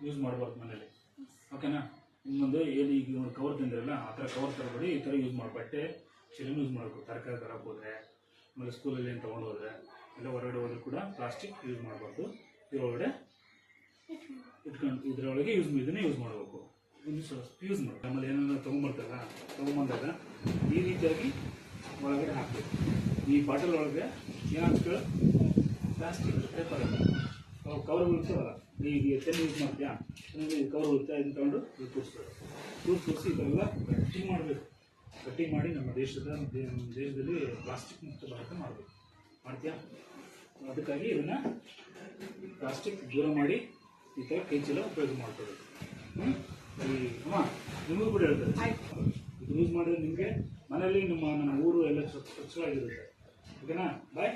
Use ಮಾಡಬಾರ್ದು ಮನೇಲಿ, ಓಕೆನಾ? ಇನ್ನೊಂದು ಏನು ಈಗ ಒಂದು ಕವರ್ ತಂದಿರಲ್ಲ ಆ ಥರ ಕವರ್ ತರಬೇಡಿ, ಈ ಥರ ಯೂಸ್ ಮಾಡಿ. ಬಟ್ಟೆ ಚೀಲನೂ ಯೂಸ್ ಮಾಡಬೇಕು. ತರಕಾರಿ ತರಕ್ಕೆ ಹೋದರೆ, ಆಮೇಲೆ ಸ್ಕೂಲಲ್ಲಿ ಏನು ತೊಗೊಂಡು ಹೋದರೆ, ಎಲ್ಲ ಹೊರಗಡೆ ಹೋದರೂ ಕೂಡ ಪ್ಲಾಸ್ಟಿಕ್ ಯೂಸ್ ಮಾಡಬಾರ್ದು. ಇದರೊಳಗಡೆ ಇದರೊಳಗೆ ಇದನ್ನೇ ಯೂಸ್ ಮಾಡಬೇಕು. ಇದನ್ನು ಸ್ವಲ್ಪ ಯೂಸ್ ಮಾಡಿ. ಆಮೇಲೆ ಏನಾದ್ರು ತೊಗೊಂಬಂದಾಗ ಈ ರೀತಿಯಾಗಿ ಒಳಗಡೆ ಹಾಕಬೇಕು. ಈ ಬಾಟಲ್ ಒಳಗೆ ಏನಾಗ್ತದೆ, ಪ್ಲಾಸ್ಟಿಕ್ ಪೇಪರ್ ಕವರ್ ಉಳಿತಾವಲ್ಲ, ಈಗ ಚೆನ್ನ ಯೂಸ್ ಮಾಡ್ತೀಯಾ, ಕವರ್ ಉಳಿತಾ ಇದನ್ನು ತಗೊಂಡು ಇದು ಕೂರಿಸಿ ಇದೆಲ್ಲ ಕಟ್ಟಿಂಗ್ ಮಾಡಬೇಕು. ಕಟ್ಟಿಂಗ್ ಮಾಡಿ ನಮ್ಮ ದೇಶದಲ್ಲಿ ಪ್ಲಾಸ್ಟಿಕ್ ಮುಕ್ತ ಭಾರತ ಮಾಡಬೇಕು. ಮಾಡ್ತೀಯಾ? ಅದಕ್ಕಾಗಿ ಇದನ್ನು ಪ್ಲಾಸ್ಟಿಕ್ ದೂರ ಮಾಡಿ ಈ ಥರ ಕೈ ಚೀಲ ಉಪಯೋಗ ಮಾಡ್ಕೋಬೇಕು. ಅಮ್ಮ ನಿಮಗೂ ಕೂಡ ಹೇಳ್ತಾರೆ, ಇದು ಯೂಸ್ ಮಾಡಿದ್ರೆ ನಿಮಗೆ ಮನೆಯಲ್ಲಿ ನಮ್ಮ ಊರು ಎಲ್ಲ ಸ್ವಚ್ಛವಾಗಿರುತ್ತೆ. ಓಕೆನಾ? ಬಾಯ್.